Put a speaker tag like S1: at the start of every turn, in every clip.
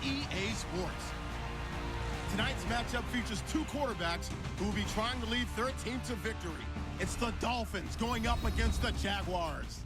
S1: EA Sports. Tonight's matchup features two quarterbacks who will be trying to lead their team to victory. It's the Dolphins going up against the Jaguars.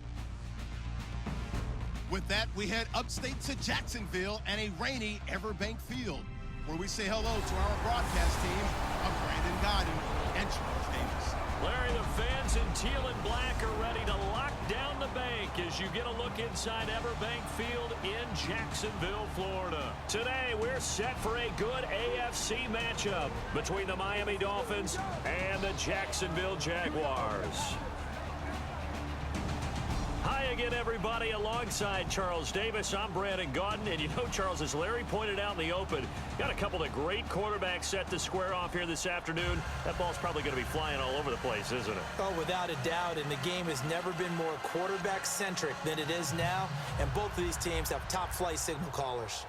S1: With that, we head upstate to Jacksonville and a rainy Everbank Field, where we say hello to our broadcast team of Brandon Godden and Charles Davis.
S2: Larry, the fans in teal and black are ready to lock down the bank as you get a look inside Everbank Field in Jacksonville, Florida. Today, we're set for a good AFC matchup between the Miami Dolphins and the Jacksonville Jaguars. Hi again, everybody. Alongside Charles Davis, I'm Brandon Gaudin. And you know, Charles, as Larry pointed out in the open, got a couple of great quarterbacks set to square off here this afternoon. That ball's probably going to be flying all over the place, isn't it?
S3: Oh, without a doubt. And the game has never been more quarterback-centric than it is now. And both of these teams have top-flight signal callers.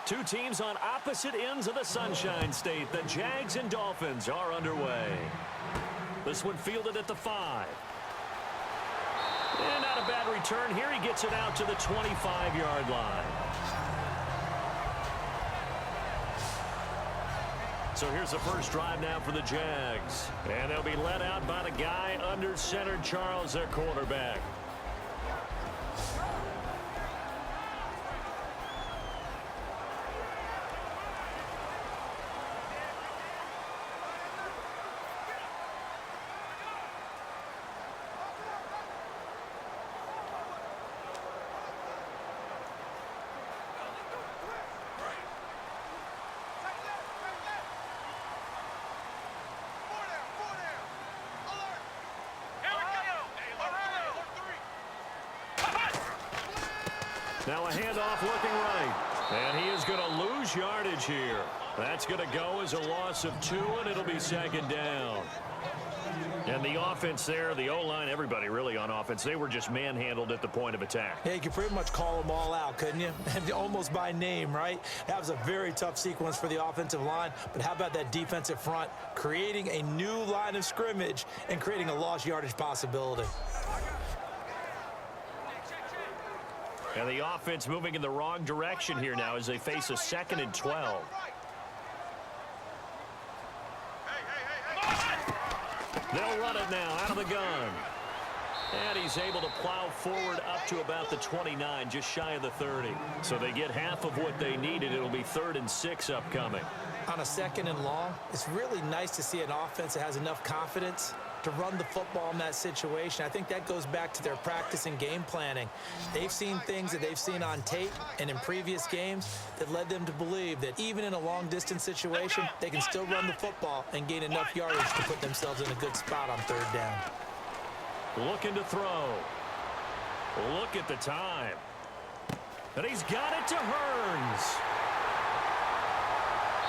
S2: Two teams on opposite ends of the Sunshine State. The Jags and Dolphins are underway. This one fielded at the 5. And not a bad return here. He gets it out to the 25-yard line. So here's the first drive now for the Jags. And they'll be led out by the guy under center, Charles, their quarterback. Now a handoff looking right. And he is going to lose yardage here. That's going to go as a loss of 2, and it'll be second down. And the offense there, the O-line, everybody really on offense, they were just manhandled at the point of attack.
S3: Yeah, you could pretty much call them all out, couldn't you? Almost by name, right? That was a very tough sequence for the offensive line. But how about that defensive front creating a new line of scrimmage and creating a lost yardage possibility?
S2: And the offense moving in the wrong direction here now as they face a 2nd and 12. They'll run it now out of the gun. And he's able to plow forward up to about the 29, just shy of the 30. So they get half of what they needed. It'll be 3rd and 6 upcoming.
S3: On a 2nd and long, it's really nice to see an offense that has enough confidence to run the football in that situation. I think that goes back to their practice and game planning. They've seen things that they've seen on tape and in previous games that led them to believe that even in a long-distance situation, they can still run the football and gain enough yardage to put themselves in a good spot on 3rd down.
S2: Looking to throw. Look at the time. And he's got it to Hearns.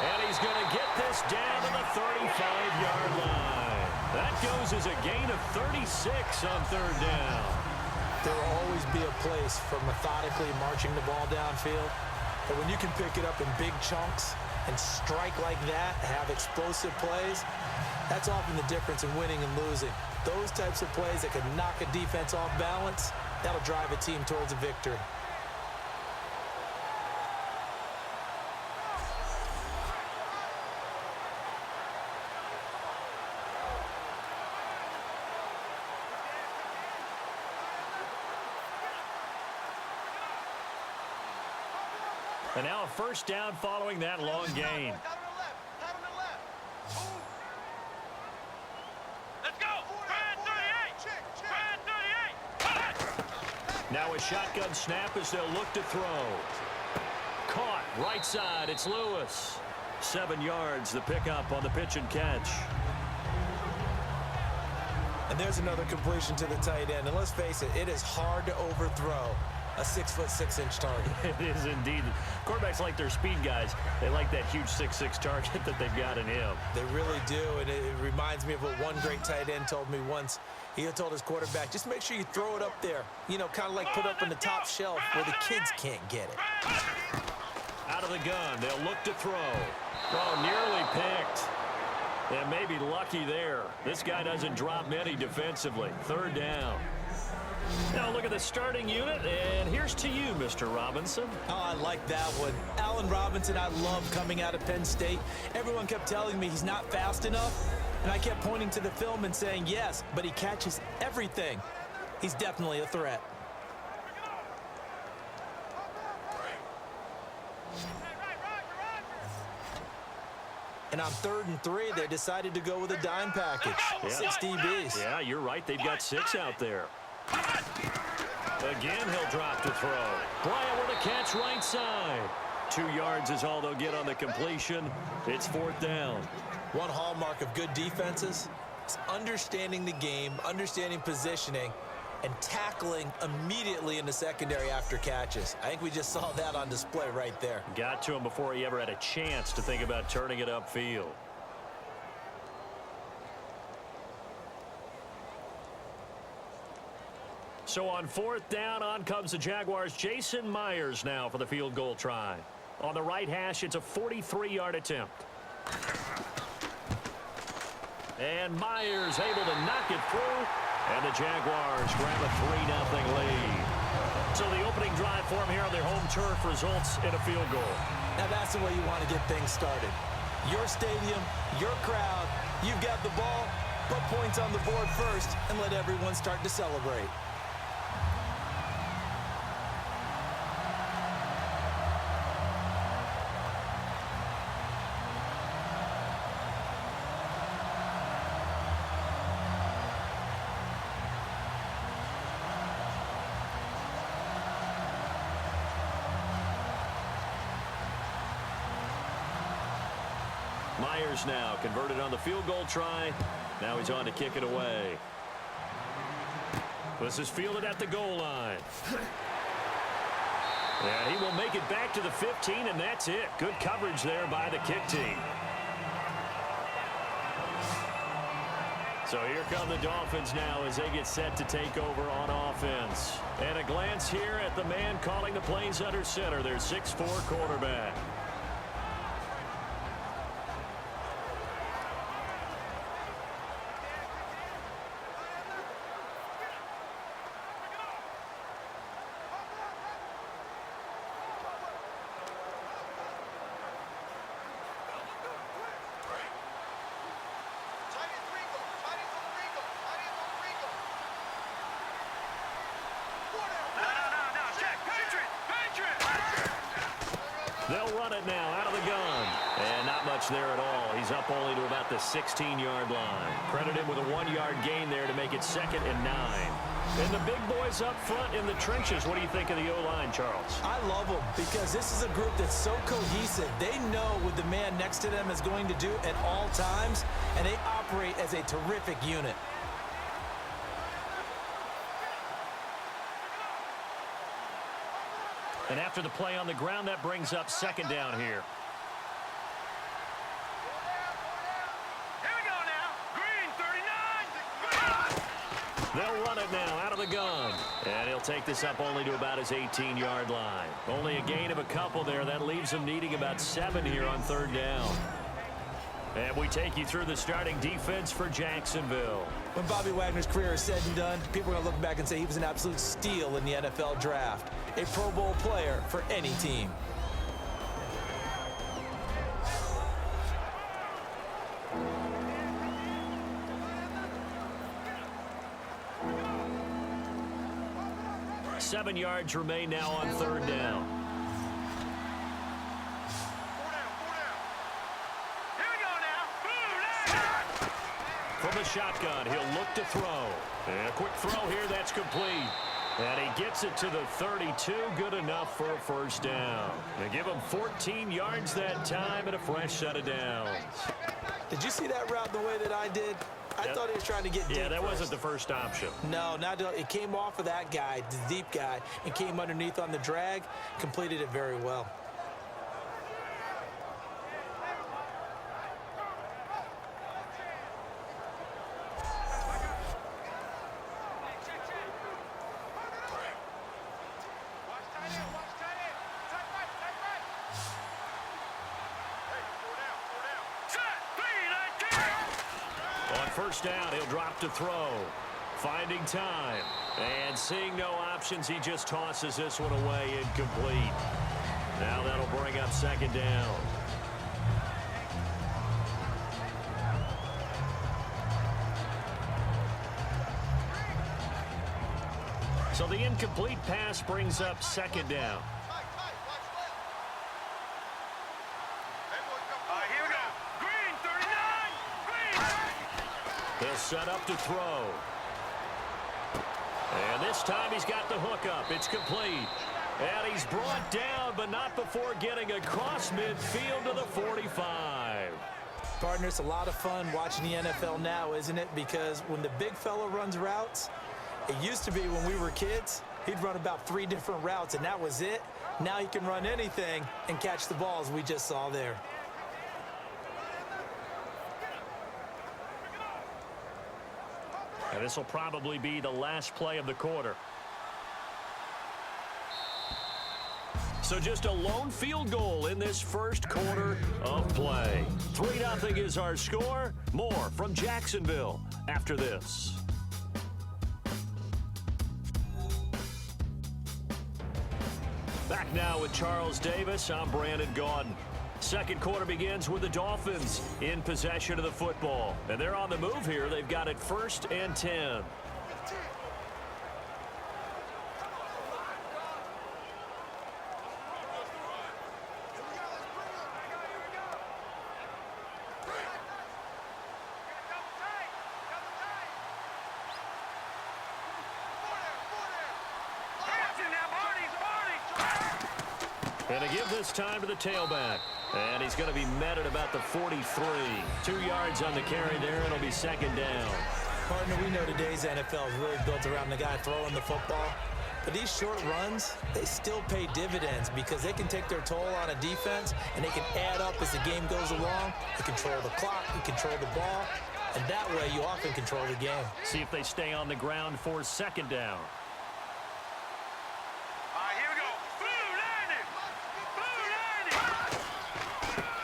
S2: And he's going to get this down to the 35-yard line. That goes as a gain of 36 on 3rd down.
S3: There will always be a place for methodically marching the ball downfield. But when you can pick it up in big chunks and strike like that, have explosive plays, that's often the difference in winning and losing. Those types of plays that can knock a defense off balance, that'll drive a team towards a victory.
S2: And now a first down following that long gain.
S4: Let's go! Brad 38!
S2: Now a shotgun snap as they'll look to throw. Caught right side. It's Lewis. 7 yards, the pickup on the pitch and catch.
S3: And there's another completion to the tight end. And let's face it, it is hard to overthrow a 6'6" target.
S2: It is indeed. Quarterbacks like their speed guys. They like that huge 6'6" target that they've got in him.
S3: They really do, and it reminds me of what one great tight end told me once. He told his quarterback, just make sure you throw it up there. You know, kind of like put up on the top shelf where the kids can't get it.
S2: Out of the gun, they'll look to throw. Oh, nearly picked. And maybe lucky there. This guy doesn't drop many defensively. Third down. Now look at the starting unit, and here's to you, Mr. Robinson.
S3: Oh, I like that one. Allen Robinson, I love coming out of Penn State. Everyone kept telling me he's not fast enough, and I kept pointing to the film and saying yes, but he catches everything. He's definitely a threat. And on 3rd and 3, they decided to go with a dime package.
S2: Yeah.
S3: 6 DBs.
S2: Yeah, you're right. They've got 6 out there. Again, he'll drop to throw. Bryant with a catch right side. 2 yards is all they'll get on the completion. It's 4th down.
S3: One hallmark of good defenses is understanding the game, understanding positioning, and tackling immediately in the secondary after catches. I think we just saw that on display right there.
S2: Got to him before he ever had a chance to think about turning it upfield. So on 4th down, on comes the Jaguars. Jason Myers now for the field goal try. On the right hash, it's a 43-yard attempt. And Myers able to knock it through. And the Jaguars grab a 3-0 lead. So the opening drive for them here on their home turf results in a field goal.
S3: Now that's the way you want to get things started. Your stadium, your crowd, you've got the ball, put points on the board first, and let everyone start to celebrate.
S2: Myers now converted on the field goal try. Now he's on to kick it away. This is fielded at the goal line. And he will make it back to the 15, and that's it. Good coverage there by the kick team. So here come the Dolphins now as they get set to take over on offense. And a glance here at the man calling the plays under center, their 6'4" quarterback. They'll run it now out of the gun. And not much there at all. He's up only to about the 16-yard line. Credit him with a 1-yard gain there to make it 2nd and 9. And the big boys up front in the trenches. What do you think of the O-line, Charles?
S3: I love them because this is a group that's so cohesive. They know what the man next to them is going to do at all times, and they operate as a terrific unit.
S2: And after the play on the ground, that brings up 2nd down here.
S4: Here we go now. Green 39.
S2: They'll run it now out of the gun. And he'll take this up only to about his 18-yard line. Only a gain of a couple there. That leaves him needing about 7 here on 3rd down. And we take you through the starting defense for Jacksonville.
S3: When Bobby Wagner's career is said and done, people are going to look back and say he was an absolute steal in the NFL draft. A Pro Bowl player for any team.
S2: Seven yards remain now on 3rd down. From the shotgun, he'll look to throw. And a quick throw here, that's complete. And he gets it to the 32, good enough for a 1st down. They give him 14 yards that time and a fresh set of downs.
S3: Did you see that route the way that I did? I thought he was trying to get deep.
S2: Yeah, that
S3: first.
S2: wasn't the first option.
S3: No, it came off of that guy, the deep guy, and came underneath on the drag, completed it very well.
S2: first down, he'll drop to throw. Finding time. And seeing no options, he just tosses this one away, incomplete. Now that'll bring up second down. So the incomplete pass brings up second down.
S4: Here we go. Green, 39. Green.
S2: He'll set up to throw. And this time he's got the hook up. It's complete. And he's brought down, but not before getting across midfield to the 45.
S3: Partner, it's a lot of fun watching the NFL now, isn't it? Because when the big fella runs routes, it used to be when we were kids, he'd run about 3 different routes, and that was it. Now he can run anything and catch the balls we just saw there.
S2: And this will probably be the last play of the quarter. So just a lone field goal in this first quarter of play. 3-0 is our score. More from Jacksonville after this. Back now with Charles Davis. I'm Brandon Gaudin. Second quarter begins with the Dolphins in possession of the football. And they're on the move here. They've got it 1st and 10. And to give this time to the tailback. And he's going to be met at about the 43. 2 yards on the carry there, and it'll be second down.
S3: Partner, we know today's NFL is really built around the guy throwing the football. But these short runs, they still pay dividends because they can take their toll on a defense, and they can add up as the game goes along. You control the clock, you control the ball, and that way you often control the game.
S2: See if they stay on the ground for second down.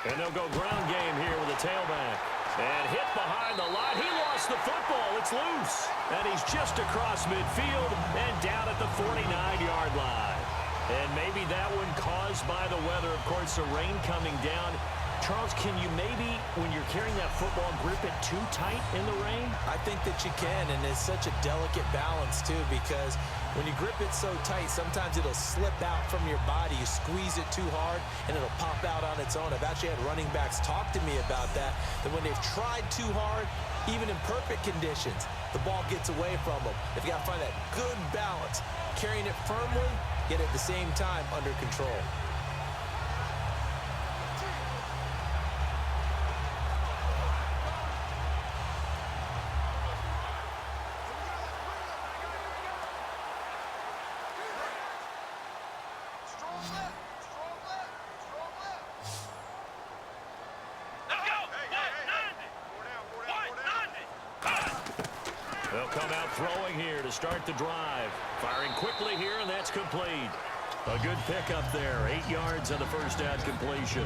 S2: And they'll go ground game here with a tailback. And hit behind the line. He lost the football. It's loose. And he's just across midfield and down at the 49-yard line. And maybe that one caused by the weather. Of course, the rain coming down. Charles, can you maybe, when you're carrying that football, grip it too tight in the rain?
S3: I think that you can, and it's such a delicate balance, too, because when you grip it so tight, sometimes it'll slip out from your body. You squeeze it too hard, and it'll pop out on its own. I've actually had running backs talk to me about that when they've tried too hard, even in perfect conditions, the ball gets away from them. They've got to find that good balance, carrying it firmly, yet at the same time under control.
S2: They'll come out throwing here to start the drive. Firing quickly here, and that's complete. A good pickup there. 8 yards on the first down completion.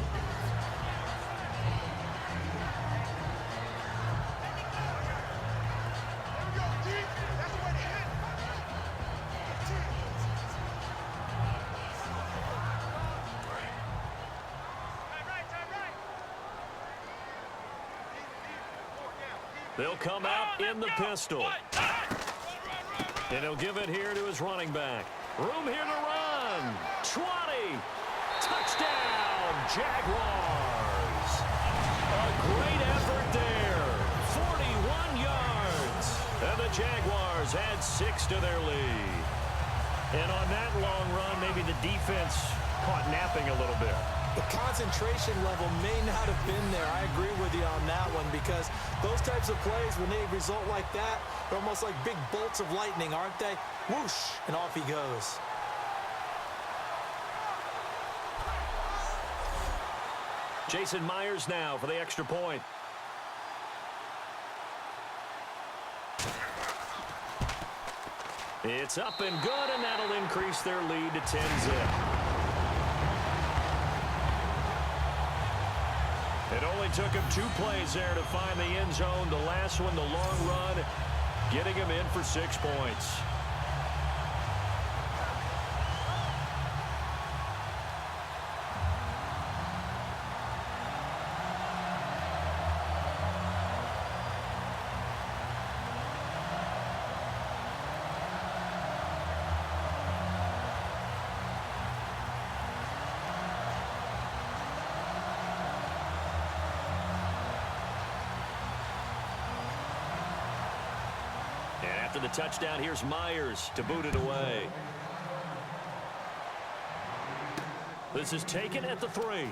S2: They'll come out in the pistol. And he'll give it here to his running back. Room here to run. 20. Touchdown, Jaguars. A great effort there. 41 yards. And the Jaguars add 6 to their lead. And on that long run, maybe the defense caught napping a little bit.
S3: The concentration level may not have been there. I agree with you on that one because those types of plays, when they result like that, they're almost like big bolts of lightning, aren't they? Whoosh, and off he goes.
S2: Jason Myers now for the extra point. It's up and good, and that'll increase their lead to 10-zip. It only took him 2 plays there to find the end zone. The last one, the long run, getting him in for 6 points. After the touchdown, here's Myers to boot it away. This is taken at the 3. And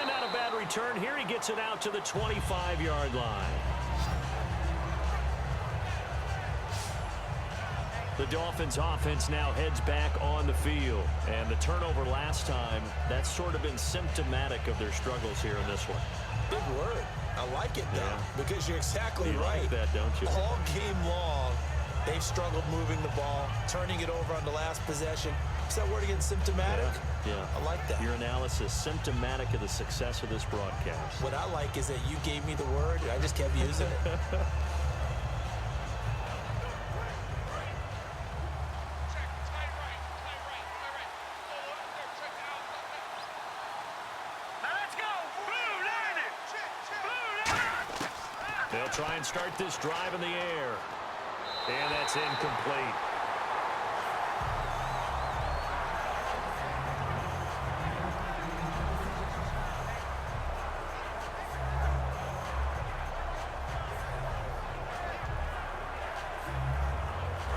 S2: not a bad return here. He gets it out to the 25-yard line. The Dolphins offense now heads back on the field. And the turnover last time, that's sort of been symptomatic of their struggles here in this one.
S3: Big word. I like it, though, because you're exactly right.
S2: You like that, don't you?
S3: All game long, they've struggled moving the ball, turning it over on the last possession. Is that word again, symptomatic?
S2: Yeah.
S3: I like that.
S2: Your analysis, symptomatic of the success of this broadcast.
S3: What I like is that you gave me the word, and I just kept using it.
S2: They'll try and start this drive in the air. And that's incomplete.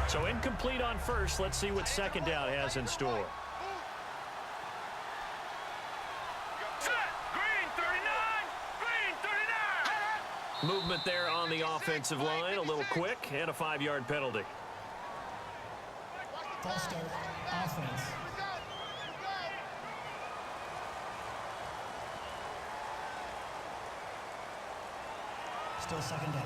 S2: So incomplete on first. Let's see what second down has in store. Movement there on the offensive line. A little quick and a 5-yard penalty.
S5: False start, offense. Still second down.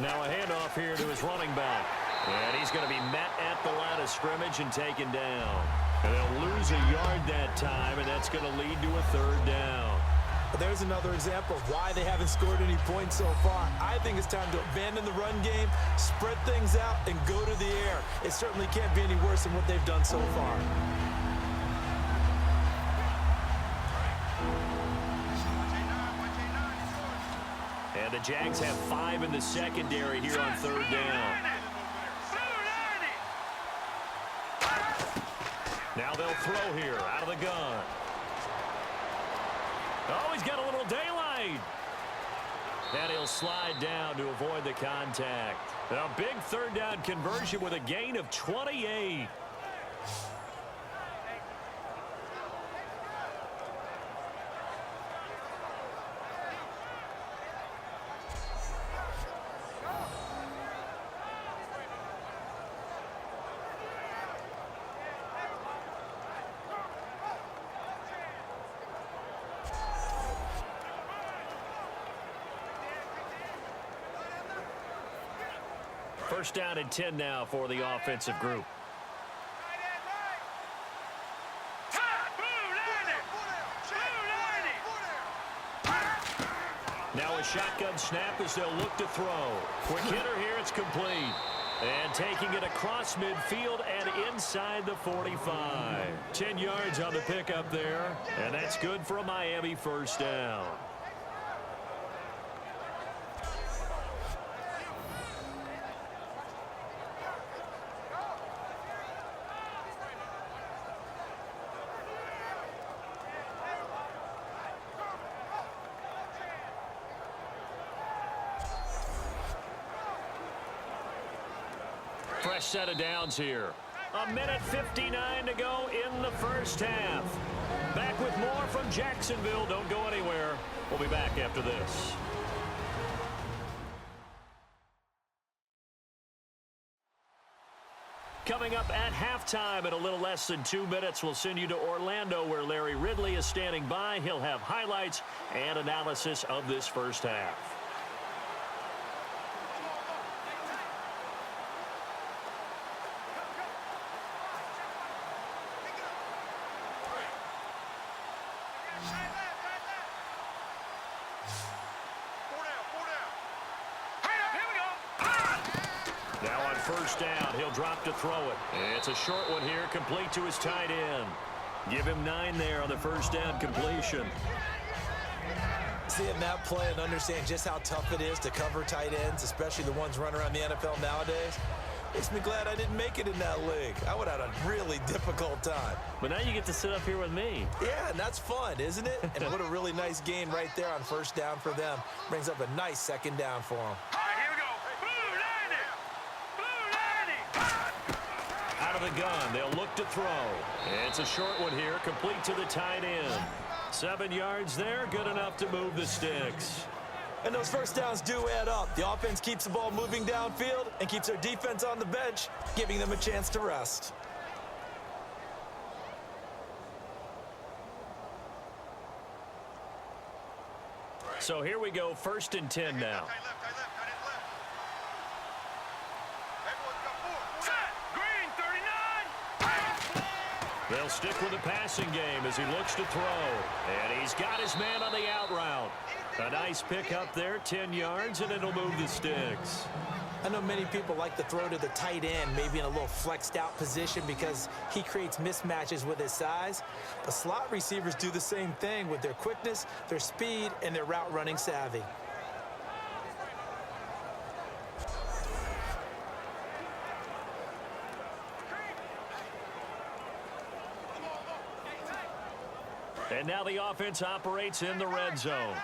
S2: Now a handoff here to his running back. And he's going to be met at the line of scrimmage and taken down. And they'll lose a yard that time, and that's going to lead to a 3rd down.
S3: But there's another example of why they haven't scored any points so far. I think it's time to abandon the run game, spread things out, and go to the air. It certainly can't be any worse than what they've done so far.
S2: And the Jags have 5 in the secondary here on 3rd down. Now they'll throw here out of the gun. Oh, he's got a little daylight. And he'll slide down to avoid the contact. A big 3rd down conversion with a gain of 28. First down and 10 now for the offensive group. Now a shotgun snap as they'll look to throw. Quick hitter here, it's complete. And taking it across midfield and inside the 45. 10 yards on the pickup there. And that's good for a Miami first down. Fresh set of downs here. 1:59 to go in the first half. Back with more from Jacksonville. Don't go anywhere. We'll be back after this. Coming up at halftime in a little less than 2 minutes, we'll send you to Orlando where Larry Ridley is standing by. He'll have highlights and analysis of this first half. Now on first down, he'll drop to throw it. It's a short one here, complete to his tight end. Give him 9 there on the first down completion.
S3: Seeing that play and understand just how tough it is to cover tight ends, especially the ones running around the NFL nowadays, makes me glad I didn't make it in that league. I would have had a really difficult time.
S2: But now you get to sit up here with me.
S3: Yeah, and that's fun, isn't it? And what a really nice gain right there on first down for them. Brings up a nice second down for them.
S2: Out of the gun, they'll look to throw. It's a short one here, complete to the tight end. 7 yards there, good enough to move the sticks.
S3: And those first downs do add up. The offense keeps the ball moving downfield and keeps their defense on the bench, giving them a chance to rest.
S2: So here we go, 1st and 10 now. They'll stick with the passing game as he looks to throw. And he's got his man on the out route. A nice pick up there, 10 yards, and it'll move the sticks.
S3: I know many people like to throw to the tight end, maybe in a little flexed out position because he creates mismatches with his size. But slot receivers do the same thing with their quickness, their speed, and their route running savvy.
S2: And now the offense operates in the red zone.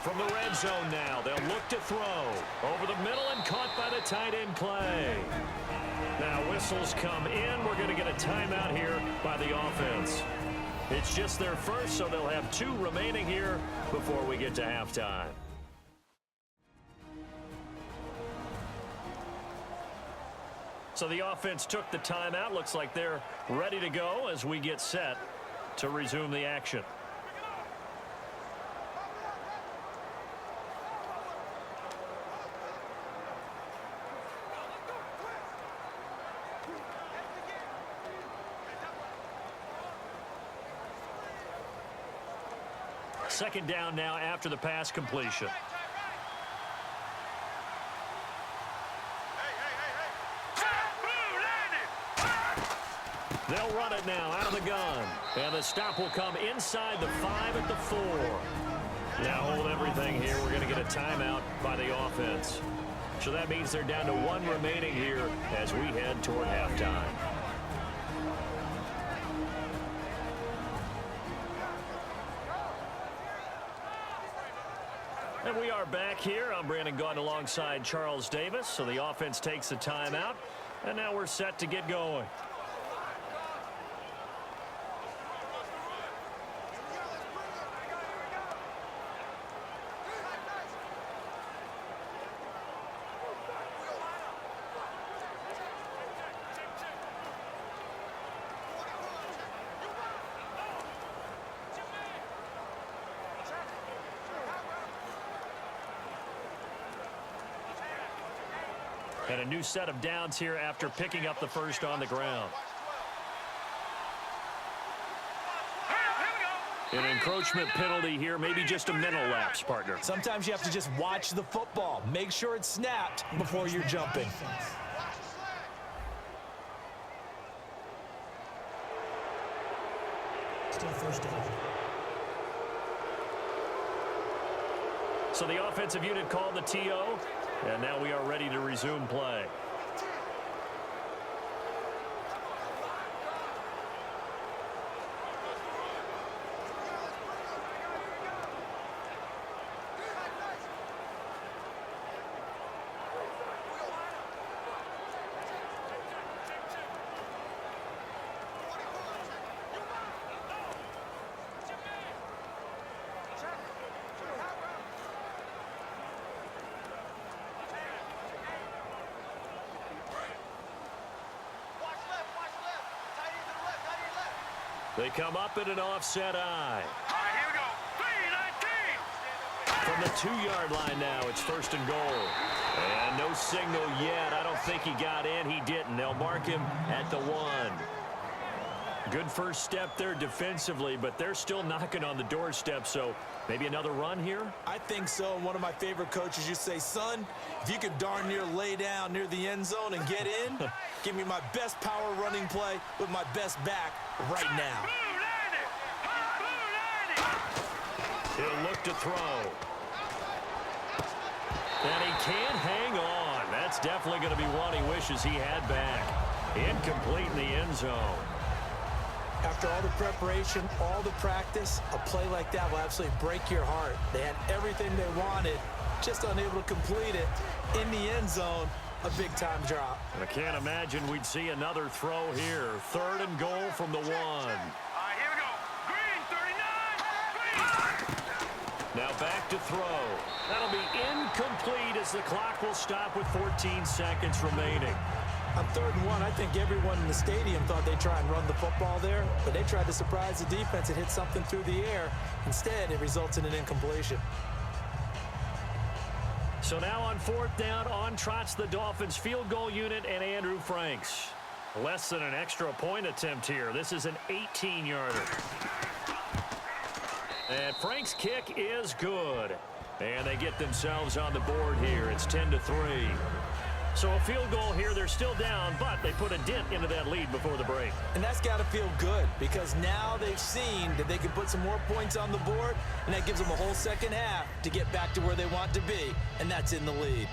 S2: From the red zone now, they'll look to throw. Over the middle and caught by the tight end Clay. Now whistles come in. We're going to get a timeout here by the offense. It's just their first, so they'll have 2 remaining here before we get to halftime. So the offense took the timeout. Looks like they're ready to go as we get set to resume the action. Second down now after the pass completion. They'll run it now out of the gun. And the stop will come inside the 5 at the 4. Now hold everything here. We're going to get a timeout by the offense. So that means they're down to 1 remaining here as we head toward halftime. And we are back here. I'm Brandon Gaudin alongside Charles Davis. So the offense takes the timeout. And now we're set to get going. And a new set of downs here after picking up the first on the ground. An encroachment penalty here, maybe just a mental lapse, partner.
S3: Sometimes you have to just watch the football. Make sure it's snapped before you're jumping.
S5: Still first down.
S2: So the offensive unit called the TO, and now we are ready to resume play. They come up in an offset eye.
S4: All right, here we go. 3-19.
S2: From the 2-yard line now, it's 1st and goal. And no signal yet. I don't think he got in. He didn't. They'll mark him at the 1. Good first step there defensively, but they're still knocking on the doorstep, so maybe another run here?
S3: I think so. And one of my favorite coaches used to say, son, if you could darn near lay down near the end zone and get in, give me my best power running play with my best back right now.
S2: He'll look to throw. And he can't hang on. That's definitely going to be one he wishes he had back. Incomplete in the end zone.
S3: After all the preparation, all the practice, a play like that will absolutely break your heart. They had everything they wanted, just unable to complete it. In the end zone, a big-time drop.
S2: I can't imagine we'd see another throw here. 3rd and goal from the 1.
S4: All right, here we go. Green, 39. Green.
S2: Now back to throw. That'll be incomplete as the clock will stop with 14 seconds remaining.
S3: On 3rd and 1, I think everyone in the stadium thought they'd try and run the football there, but they tried to surprise the defense and hit something through the air. Instead, it results in an incompletion.
S2: So now on 4th down, on trots the Dolphins field goal unit and Andrew Franks. Less than an extra point attempt here. This is an 18-yarder. And Franks' kick is good. And they get themselves on the board here. It's 10-3. So a field goal here, they're still down, but they put a dent into that lead before the break.
S3: And that's got to feel good because now they've seen that they can put some more points on the board, and that gives them a whole second half to get back to where they want to be, and that's in the lead.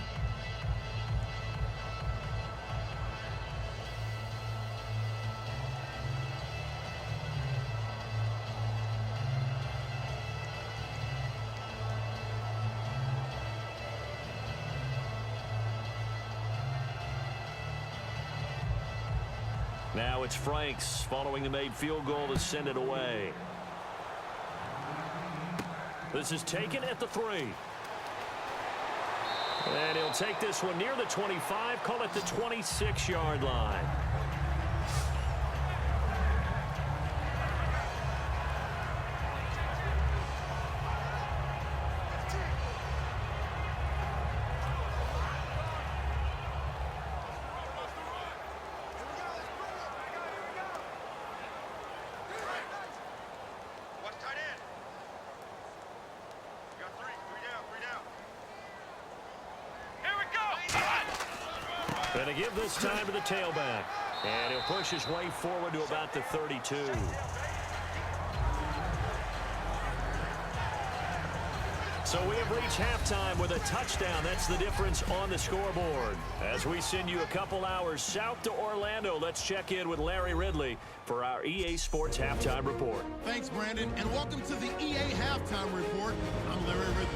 S2: Now it's Franks following the made field goal to send it away. This is taken at the 3. And he'll take this one near the 25, call it the 26-yard line. And to give this time to the tailback. And he'll push his way forward to about the 32. So we have reached halftime with a touchdown. That's the difference on the scoreboard. As we send you a couple hours south to Orlando, let's check in with Larry Ridley for our EA Sports Halftime Report.
S1: Thanks, Brandon, and welcome to the EA Halftime Report. I'm Larry Ridley.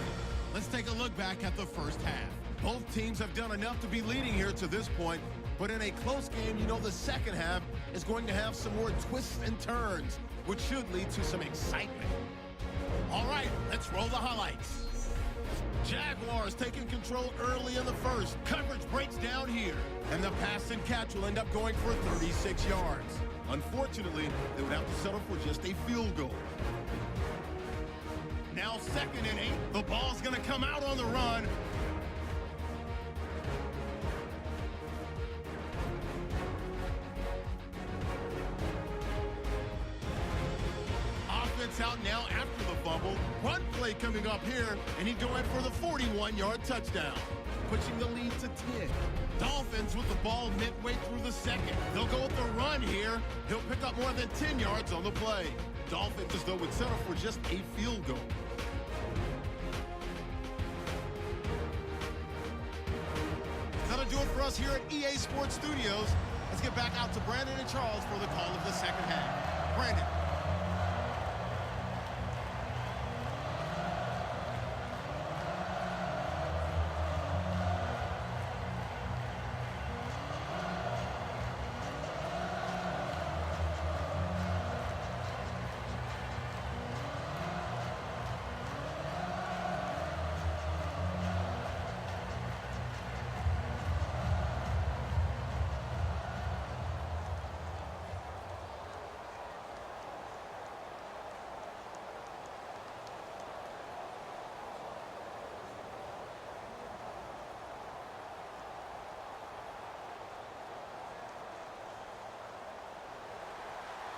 S1: Let's take a look back at the first half. Both teams have done enough to be leading here to this point, but in a close game, you know the second half is going to have some more twists and turns, which should lead to some excitement. All right, let's roll the highlights. Jaguars taking control early in the first. Coverage breaks down here, and the pass and catch will end up going for 36 yards. Unfortunately, they would have to settle for just a field goal. Now 2nd and 8. The ball's going to come out on the run. Offense out now after the fumble. Run play coming up here, and he's going for the 41-yard touchdown, pushing the lead to 10. Dolphins with the ball midway through the second. They'll go with the run here. He'll pick up more than 10 yards on the play. Dolphins as though would settle for just a field goal. That'll do it for us here at EA Sports Studios. Let's get back out to Brandon and Charles for the call of the second half. Brandon.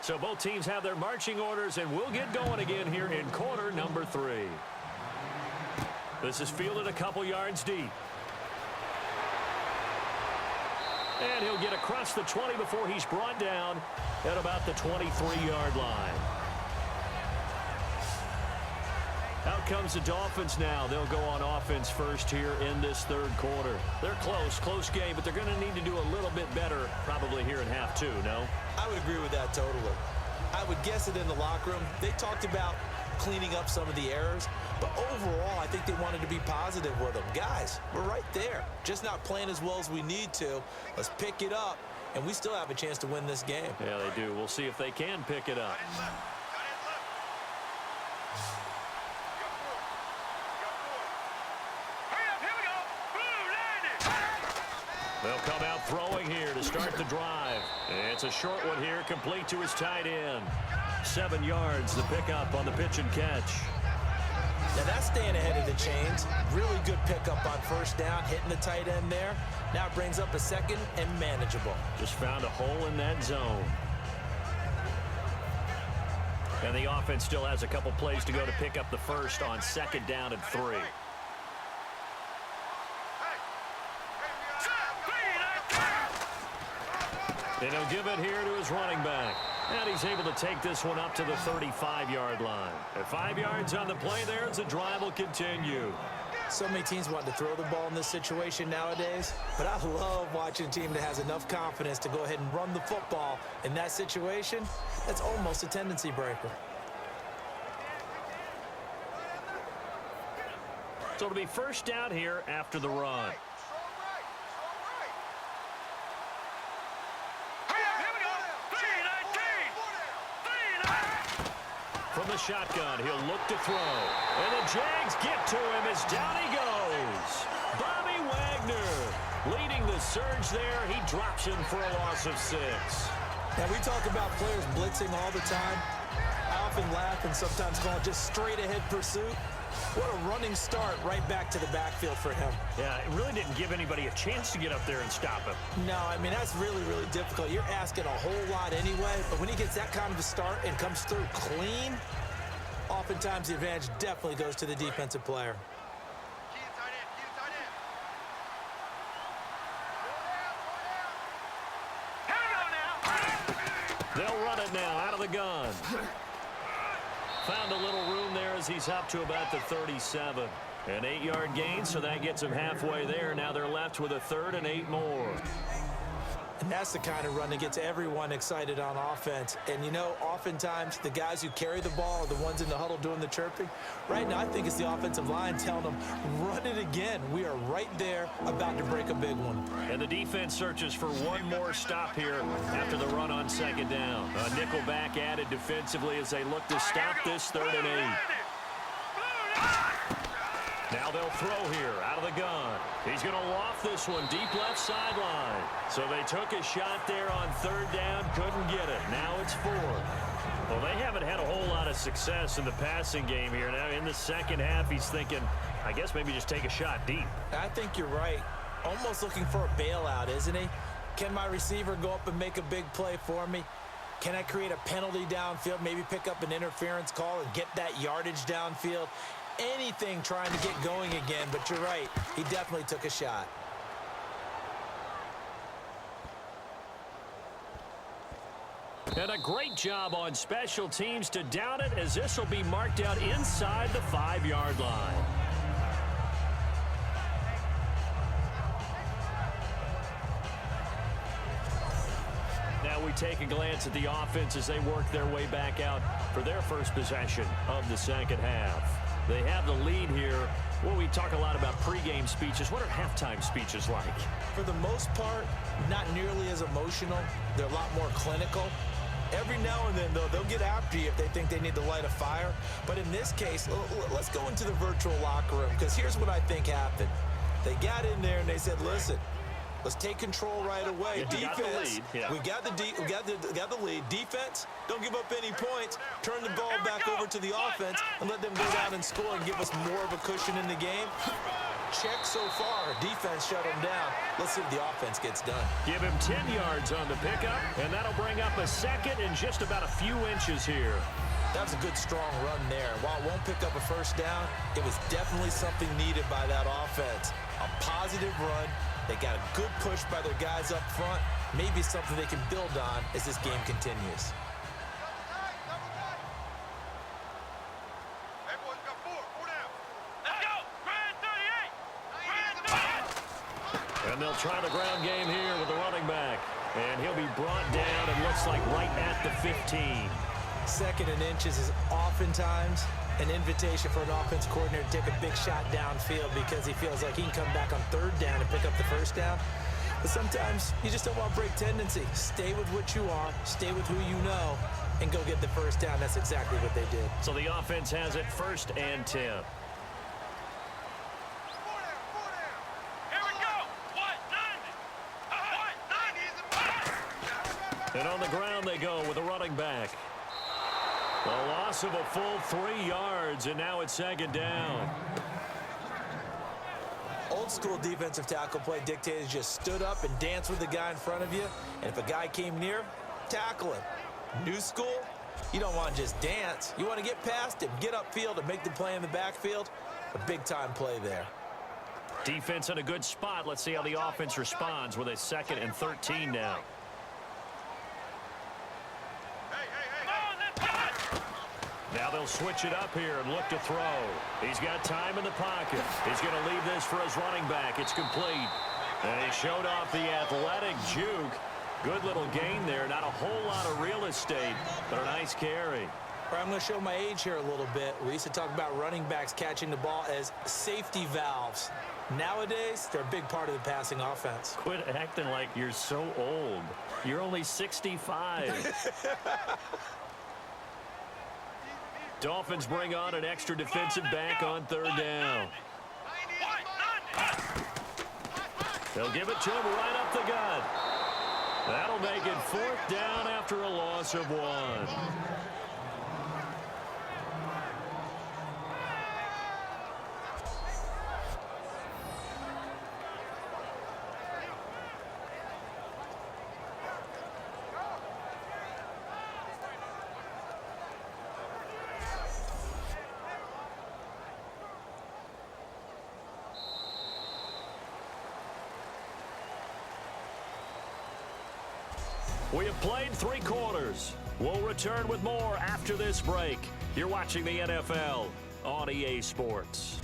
S2: So both teams have their marching orders, and we'll get going again here in quarter number 3. This is fielded a couple yards deep. And he'll get across the 20 before he's brought down at about the 23-yard line. Out comes the Dolphins now. They'll go on offense first here in this third quarter. They're close game, but they're going to need to do a little bit better probably here in half 2, no?
S3: I would agree with that totally. I would guess it in the locker room. They talked about cleaning up some of the errors, but overall, I think they wanted to be positive with them. Guys, we're right there. Just not playing as well as we need to. Let's pick it up, and we still have a chance to win this game.
S2: Yeah, they do. We'll see if they can pick it up. They'll come out throwing here to start the drive. It's a short one here, complete to his tight end. 7 yards, the pickup on the pitch and catch.
S3: Now that's staying ahead of the chains. Really good pickup on first down, hitting the tight end there. Now it brings up a second and manageable.
S2: Just found a hole in that zone. And the offense still has a couple plays to go to pick up the first on 2nd down and 3. And he'll give it here to his running back. And he's able to take this one up to the 35-yard line. At 5 yards on the play there, as the drive will continue.
S3: So many teams want to throw the ball in this situation nowadays, but I love watching a team that has enough confidence to go ahead and run the football. In that situation, that's almost a tendency breaker.
S2: So it'll be first down here after the run. From the shotgun, he'll look to throw. And the Jags get to him as down he goes. Bobby Wagner leading the surge there. He drops him for a loss of 6.
S3: Now, we talk about players blitzing all the time. I often laugh and sometimes call it just straight-ahead pursuit. What a running start right back to the backfield for him.
S2: Yeah, it really didn't give anybody a chance to get up there and stop him.
S3: No, I mean, that's really, really difficult. You're asking a whole lot anyway, but when he gets that kind of a start and comes through clean, oftentimes the advantage definitely goes to the defensive player.
S2: They'll run it now out of the gun. Found a little room there as he's up to about the 37. An 8-yard gain, so that gets him halfway there. Now they're left with a 3rd and 8 more.
S3: And that's the kind of run that gets everyone excited on offense. And, you know, oftentimes the guys who carry the ball are the ones in the huddle doing the chirping. Right now, I think it's the offensive line telling them, run it again. We are right there about to break a big one.
S2: And the defense searches for one more stop here after the run on 2nd down. A nickel back added defensively as they look to stop this 3rd and 8. Now they'll throw here out of the gun. He's going to loft this one deep left sideline. So they took a shot there on 3rd down, couldn't get it. Now it's 4th. Well, they haven't had a whole lot of success in the passing game here. Now in the second half, he's thinking, I guess maybe just take a shot deep.
S3: I think you're right. Almost looking for a bailout, isn't he? Can my receiver go up and make a big play for me? Can I create a penalty downfield, maybe pick up an interference call and get that yardage downfield? Anything trying to get going again, but you're right. He definitely took a shot.
S2: And a great job on special teams to down it, as this will be marked out inside the 5-yard line. Now we take a glance at the offense as they work their way back out for their first possession of the second half. They have the lead here. Well, we talk a lot about pregame speeches. What are halftime speeches like?
S3: For the most part, not nearly as emotional. They're a lot more clinical. Every now and then, though, they'll get after you if they think they need to light a fire. But in this case, let's go into the virtual locker room, because here's what I think happened. They got in there and they said, listen, let's take control right away.
S2: Yeah,
S3: Defense,
S2: we got
S3: the lead. Defense, don't give up any points. Turn the ball back over to the offense and let them go down and score and give us more of a cushion in the game. check so far. Defense shut him down. Let's see if the offense gets done.
S2: Give him 10 yards on the pickup, and that'll bring up a second and just about a few inches here.
S3: That was a good, strong run there. While it won't pick up a first down, it was definitely something needed by that offense. A positive run. They got a good push by their guys up front. Maybe something they can build on as this game continues.
S2: And they'll try the ground game here with the running back. And he'll be brought down, and looks like right at the 15.
S3: Second and inches is oftentimes an invitation for an offense coordinator to take a big shot downfield because he feels like he can come back on third down and pick up the first down. But sometimes you just don't want to break tendency. Stay with what you are, stay with who you know, and go get the first down. That's exactly what they did.
S2: So the offense has it 1st and 10.
S4: Here we go.
S2: And on the ground they go with a running back. A loss of a full 3 yards, and now it's 2nd down.
S3: Old school defensive tackle play dictated just stood up and danced with the guy in front of you. And if a guy came near, tackle him. New school, you don't want to just dance. You want to get past him, get upfield, and make the play in the backfield. A big-time play there.
S2: Defense in a good spot. Let's see how the offense responds with a 2nd and 13 now. Now they'll switch it up here and look to throw. He's got time in the pocket. He's going to leave this for his running back. It's complete. And he showed off the athletic juke. Good little gain there. Not a whole lot of real estate, but a nice carry.
S3: I'm going to show my age here a little bit. We used to talk about running backs catching the ball as safety valves. Nowadays, they're a big part of the passing offense.
S2: Quit acting like you're so old. You're only 65. Dolphins bring on an extra defensive back on 3rd down. They'll give it to him right up the gut. That'll make it 4th down after a loss of 1. We have played 3 quarters. We'll return with more after this break. You're watching the NFL on EA Sports.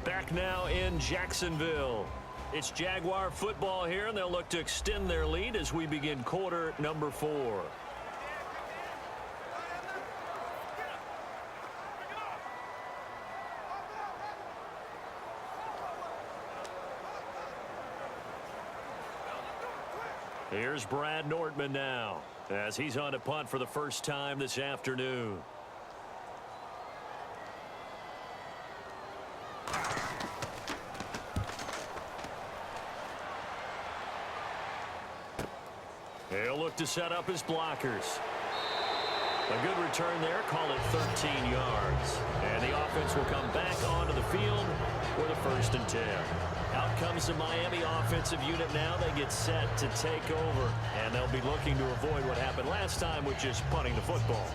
S2: Back now in Jacksonville. It's Jaguar football here, and they'll look to extend their lead as we begin quarter number 4. Here's Brad Nordman now as he's on to punt for the first time this afternoon. He'll look to set up his blockers. A good return there, call it 13 yards. And the offense will come back onto the field with a 1st and 10. Out comes the Miami offensive unit now. They get set to take over, and they'll be looking to avoid what happened last time, which is punting the football.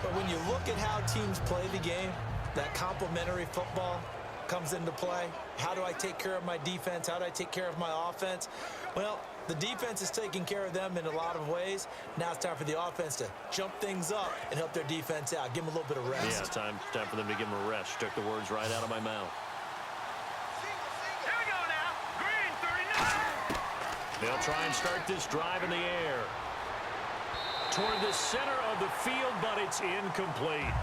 S3: But when you look at how teams play the game, that complementary football comes into play. How do I take care of my defense? How do I take care of my offense? Well, the defense is taking care of them in a lot of ways. Now it's time for the offense to jump things up and help their defense out. Give them a little bit of rest.
S2: Yeah, time for them to give them a rest. Took the words right out of my mouth.
S4: Here we go now. Green 39.
S2: They'll try and start this drive in the air. Toward the center of the field, but it's incomplete.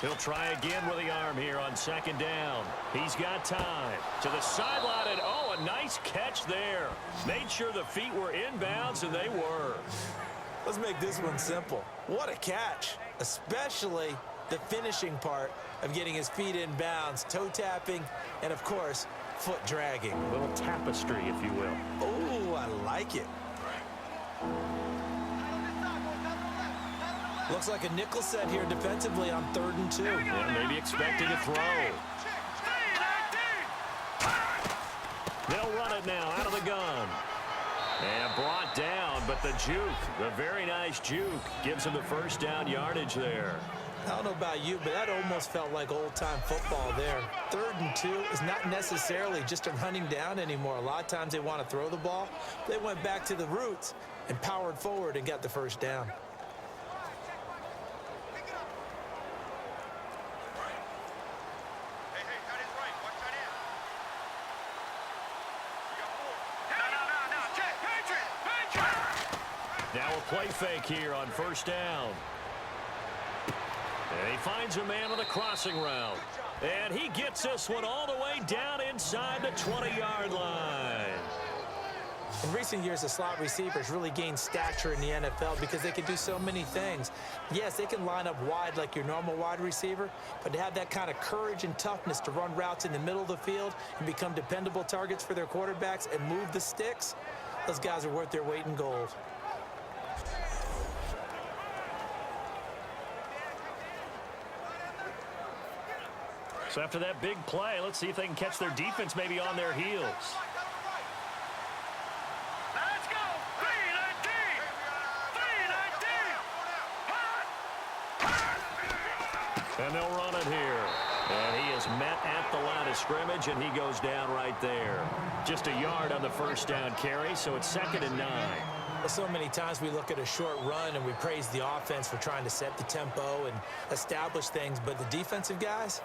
S2: He'll try again with the arm here on second down. He's got time. To the sideline, and oh, a nice catch there. Made sure the feet were inbounds, and they were.
S3: Let's make this one simple. What a catch, especially the finishing part of getting his feet in bounds, toe tapping, and of course, foot dragging.
S2: A little tapestry, if you will.
S3: Oh, I like it. Looks like a nickel set here defensively on 3rd and 2.
S2: Yeah, maybe expecting a throw. They'll run it now out of the gun. And brought down, but the juke, the very nice juke, gives him the first down yardage there.
S3: I don't know about you, but that almost felt like old-time football there. 3rd and 2 is not necessarily just a running down anymore. A lot of times they want to throw the ball. They went back to the roots and powered forward and got the first down.
S2: Now a play fake here on first down. And he finds a man on the crossing route. And he gets this one all the way down inside the 20-yard line.
S3: In recent years, the slot receivers really gained stature in the NFL because they can do so many things. Yes, they can line up wide like your normal wide receiver, but to have that kind of courage and toughness to run routes in the middle of the field and become dependable targets for their quarterbacks and move the sticks, those guys are worth their weight in gold.
S2: So after that big play, let's see if they can catch their defense maybe on their heels.
S4: Let's go! 319!
S2: And they'll run it here. And he is met at the line of scrimmage, and he goes down right there. Just a yard on the first down carry, so it's 2nd and 9.
S3: So many times we look at a short run and we praise the offense for trying to set the tempo and establish things, but the defensive guys,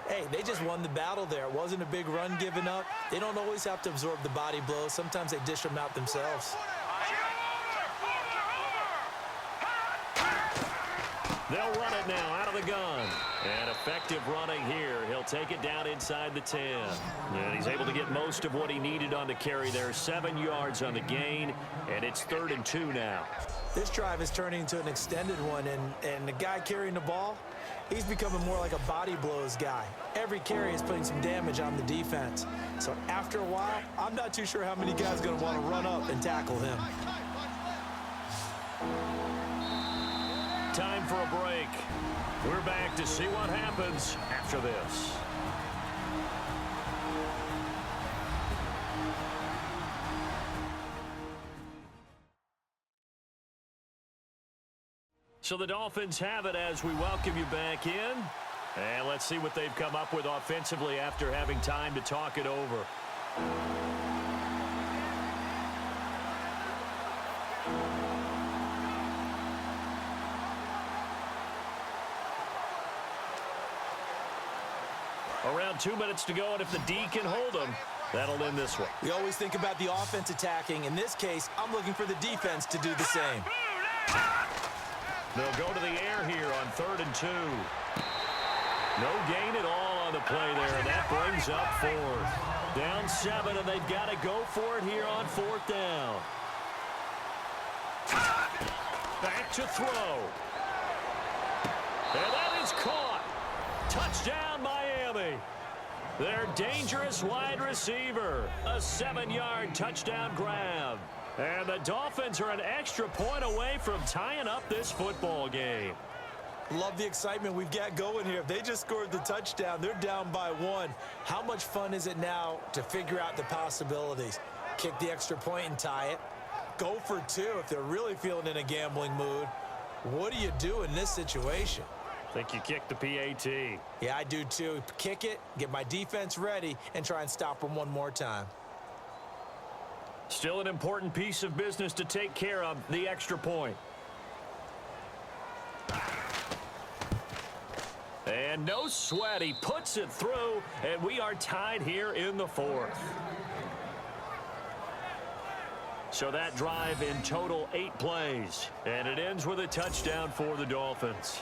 S3: hey, they just won the battle there. It wasn't a big run given up. They don't always have to absorb the body blows. Sometimes they dish them out themselves.
S2: They'll run it now out of the gun. And effective running here. He'll take it down inside the 10. And he's able to get most of what he needed on the carry there. 7 yards on the gain, and it's 3rd and 2 now.
S3: This drive is turning into an extended one, and the guy carrying the ball, he's becoming more like a body blows guy. Every carry is putting some damage on the defense. So after a while, I'm not too sure how many guys are going to want to run up and tackle him.
S2: Time for a break. We're back to see what happens after this. So the Dolphins have it as we welcome you back in. And let's see what they've come up with offensively after having time to talk it over. Around 2 minutes to go, and if the D can hold them, that'll end this one.
S3: We always think about the offense attacking. In this case, I'm looking for the defense to do the same.
S2: They'll go to the air here on 3rd and 2. No gain at all on the play there, and that brings up 4th. Down 7, and they've got to go for it here on 4th down. Back to throw. And that is caught. Touchdown, Miami. Their dangerous wide receiver. A 7-yard touchdown grab. And the Dolphins are an extra point away from tying up this football game.
S3: Love the excitement we've got going here. If they just scored the touchdown, they're down by 1. How much fun is it now to figure out the possibilities? Kick the extra point and tie it. Go for 2 if they're really feeling in a gambling mood. What do you do in this situation?
S2: I think you kick the PAT.
S3: Yeah, I do too. Kick it, get my defense ready, and try and stop them one more time.
S2: Still an important piece of business to take care of, the extra point. And no sweat, he puts it through, and we are tied here in the 4th. So that drive in total 8 plays, and it ends with a touchdown for the Dolphins.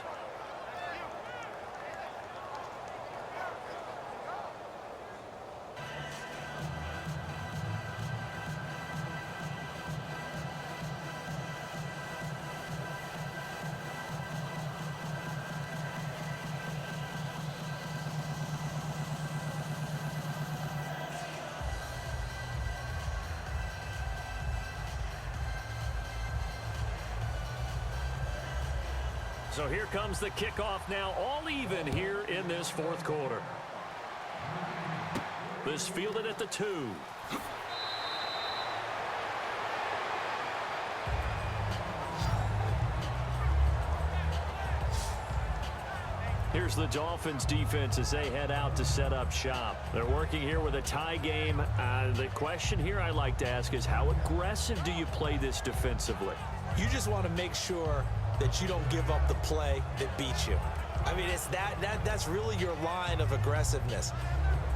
S2: So here comes the kickoff now, all even here in this fourth quarter. This fielded at the 2. Here's the Dolphins defense as they head out to set up shop. They're working here with a tie game. The question here I like to ask is, how aggressive do you play this defensively?
S3: You just want to make sure that you don't give up the play that beats you. I mean, it's that's really your line of aggressiveness.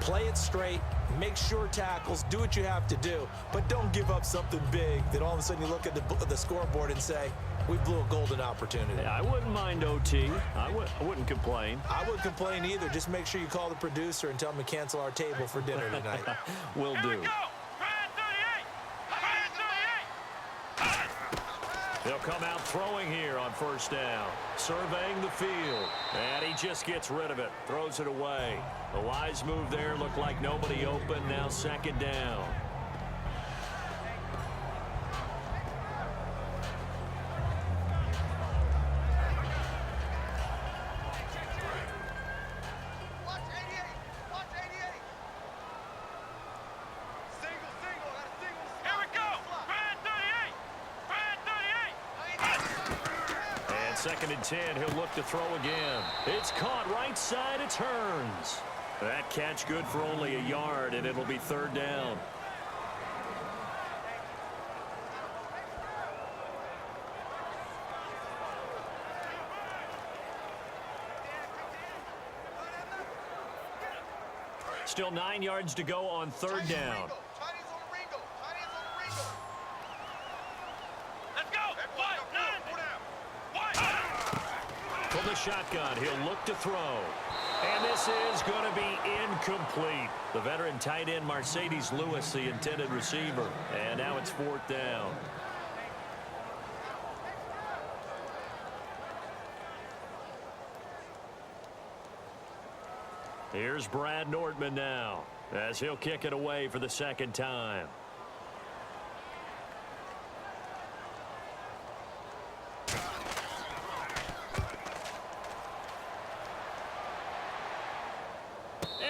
S3: Play it straight, make sure tackles, do what you have to do, but don't give up something big that all of a sudden you look at the scoreboard and say, we blew a golden opportunity.
S2: Yeah, I wouldn't mind OT. I wouldn't complain.
S3: I wouldn't complain either. Just make sure you call the producer and tell him to cancel our table for dinner tonight.
S2: Will do.
S4: Here we go. Brad 38. Brad 38.
S2: They'll come out throwing here on first down. Surveying the field. And he just gets rid of it. Throws it away. The wise move there. Looked like nobody open. Now second down. Second and 10, he'll look to throw again. It's caught right side, it turns. That catch good for only a yard, and it'll be third down. Still 9 yards to go on third down. From the shotgun, he'll look to throw. And this is going to be incomplete. The veteran tight end, Mercedes Lewis, the intended receiver. And now it's fourth down. Here's Brad Nordman now, as he'll kick it away for the second time.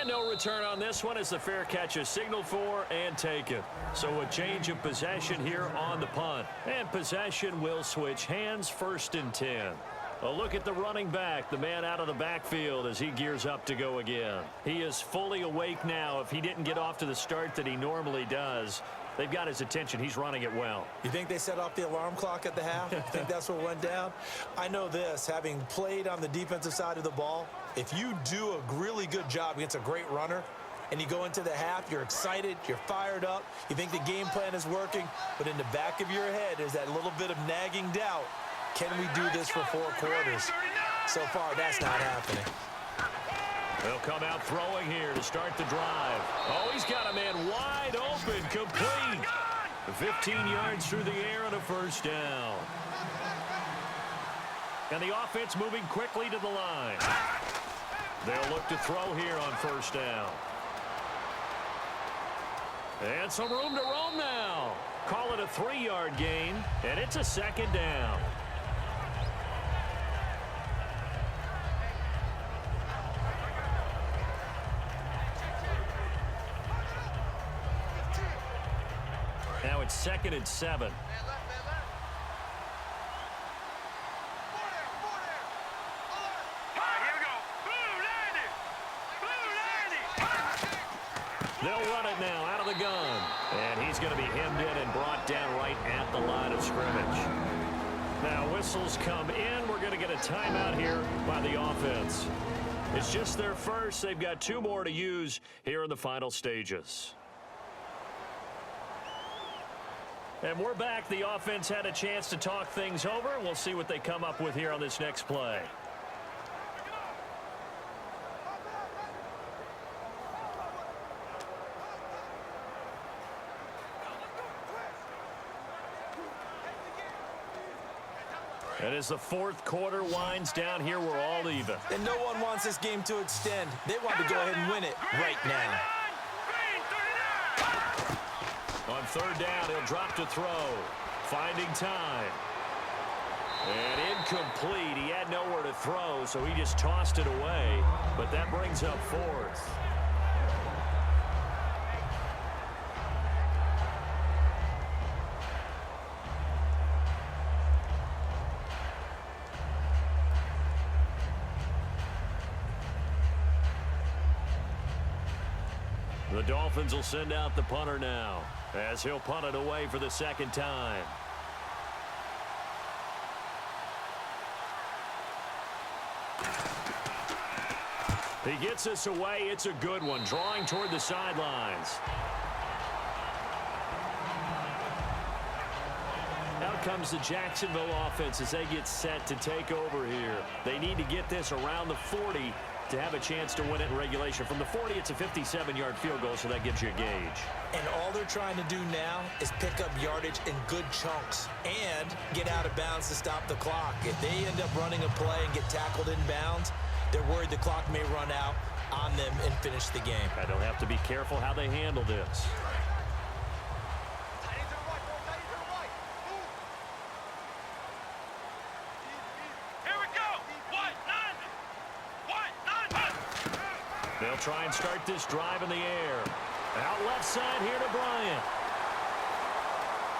S2: No return on this one as the fair catch is signaled for and taken. So a change of possession here on the punt. And possession will switch hands, first and 10. A look at the running back, the man out of the backfield as he gears up to go again. He is fully awake now. If he didn't get off to the start that he normally does, they've got his attention. He's running it well. You think they set off the alarm clock at the half? You think that's what went down? I know this, having played on the defensive side of the ball, if you do a really good job against a great runner and you go into the half, you're excited, you're fired up, you think the game plan is working, but in the back of your head there's that little bit of nagging doubt. Can we do this for 4 quarters? So far, that's not happening. They'll come out throwing here to start the drive. Oh, he's got a man wide open, complete. 15 yards through the air and a first down. And the offense moving quickly to the line. They'll look to throw here on first down. And some room to roam now. Call it a 3-yard gain, and it's a second down. Now it's second and 7. They'll run it now out of the gun. And he's going to be hemmed in and brought down right at the line of scrimmage. Now whistles come in. We're going to get a timeout here by the offense. It's just their first. They've got 2 more to use here in the final stages. And we're back. The offense had a chance to talk things over. We'll see what they come up with here on this next play. And as the fourth quarter winds down here, we're all even. And no one wants this game to extend. They want to go ahead and win it right now. On third down, he'll drop to throw. Finding time. And incomplete. He had nowhere to throw, so he just tossed it away. But that brings up fourth. The Dolphins will send out the punter now, as he'll punt it away for the second time. He gets this away. It's a good one, drawing toward the sidelines. Out comes the Jacksonville offense as they get set to take over here. They need to get this around the 40 to have a chance to win it in regulation. From the 40, it's a 57-yard field goal, so that gives you a gauge.
S3: And all they're trying to do now is pick up yardage in good chunks and get out of bounds to stop the clock. If they end up running a play and get tackled in bounds, they're worried the clock may run out on them and finish the game.
S2: And they'll have to be careful how they handle this. They'll try and start this drive in the air. Out left side here to Bryant.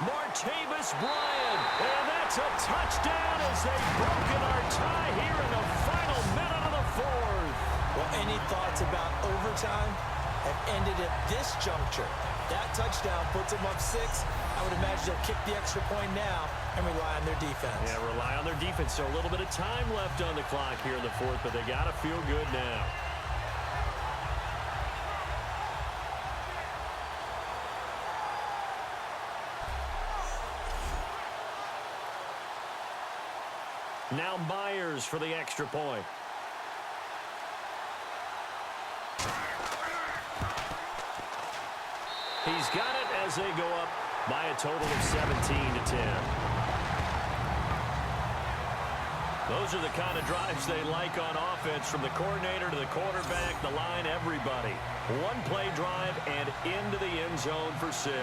S2: Martavis Bryant. And that's a touchdown as they've broken our tie here in the final minute of the fourth.
S3: Well, any thoughts about overtime have ended at this juncture. That touchdown puts them up 6. I would imagine they'll kick the extra point now and rely on their defense.
S2: Yeah, rely on their defense. So a little bit of time left on the clock here in the fourth, but they got to feel good now. Now Myers for the extra point. He's got it as they go up by a total of 17-10. Those are the kind of drives they like on offense, from the coordinator to the quarterback, the line, everybody. One play drive and into the end zone for 6.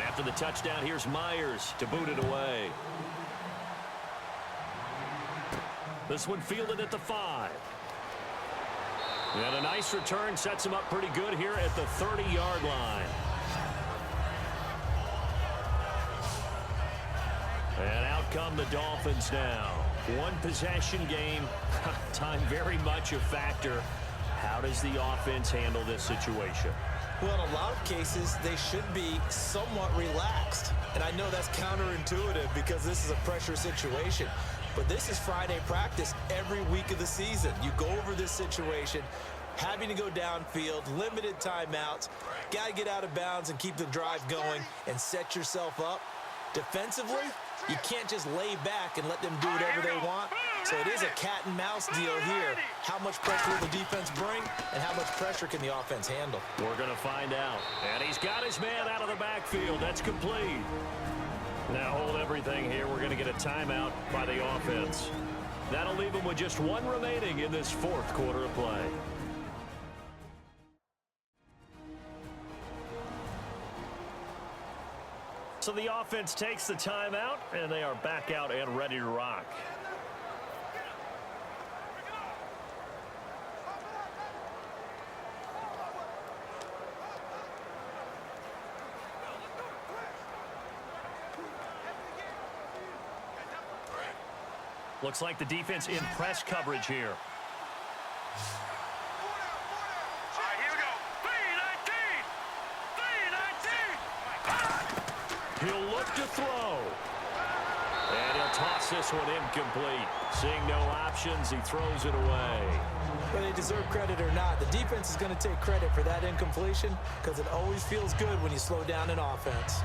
S2: After the touchdown, here's Myers to boot it away. This one fielded at the 5. And a nice return sets him up pretty good here at the 30-yard line. And out come the Dolphins now. One possession game. Time very much a factor. How does the offense handle this situation?
S3: Well, in a lot of cases, they should be somewhat relaxed. And I know that's counterintuitive because this is a pressure situation. But this is Friday practice every week of the season. You go over this situation, having to go downfield, limited timeouts, got to get out of bounds and keep the drive going and set yourself up. Defensively, you can't just lay back and let them do whatever they want. So it is a cat and mouse deal here. How much pressure will the defense bring, and how much pressure can the offense handle?
S2: We're going to find out. And he's got his man out of the backfield. That's complete. Now hold everything here. We're going to get a timeout by the offense. That'll leave them with just one remaining in this fourth quarter of play. So the offense takes the timeout, and they are back out and ready to rock. Looks like the defense in press coverage here.
S4: All right, here we go. 3-19. 3-19.
S2: He'll look to throw. And he'll toss this one incomplete. Seeing no options, he throws it away.
S3: Whether they deserve credit or not, the defense is going to take credit for that incompletion because it always feels good when you slow down an offense.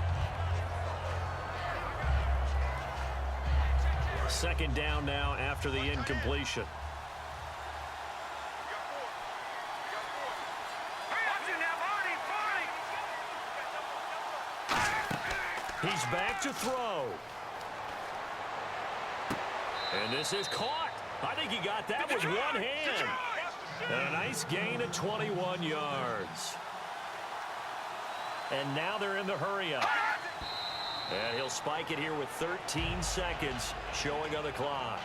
S2: Second down now after the incompletion.
S4: Watch it now, Marty.
S2: He's back to throw. And this is caught. I think he got that with one hand. And a nice gain of 21 yards. And now they're in the hurry-up. And he'll spike it here with 13 seconds showing on the clock.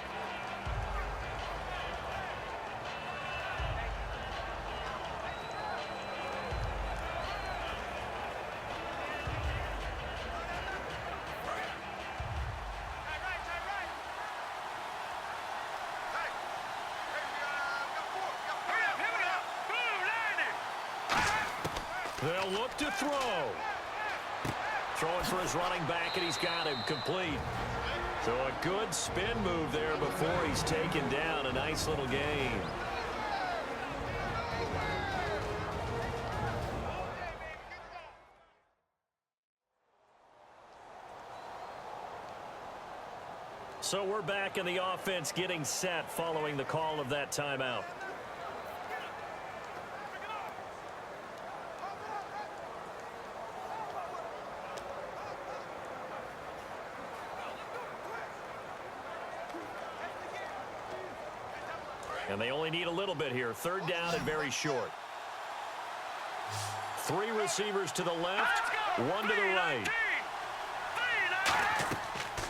S2: They'll look to throw. Throwing for his running back, and he's got him complete. So a good spin move there before he's taken down. A nice little gain. So we're back in the offense getting set following the call of that timeout. And they only need a little bit here. Third down and very short. 3 receivers to the left, 1 to the right.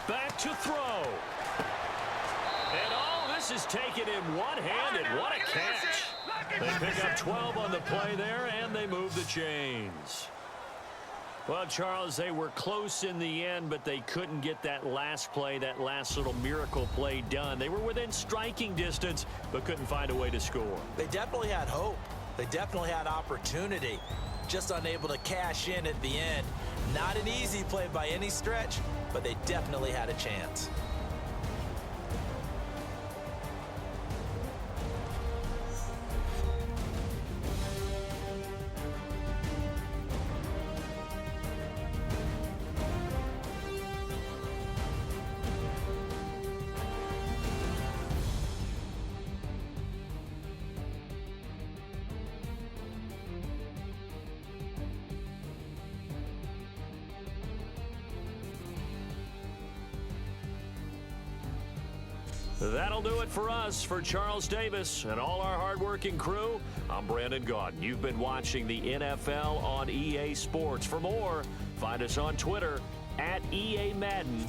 S2: Back to throw. And all this is taken in one-handed. What a catch. They pick up 12 on the play there, and they move the chains. Well, Charles, they were close in the end, but they couldn't get that last play, that last little miracle play done. They were within striking distance, but couldn't find a way to score.
S3: They definitely had hope. They definitely had opportunity. Just unable to cash in at the end. Not an easy play by any stretch, but they definitely had a chance.
S2: That'll do it for us. For Charles Davis and all our hardworking crew, I'm Brandon Gaudin. You've been watching the NFL on EA Sports. For more, find us on Twitter @EA Madden.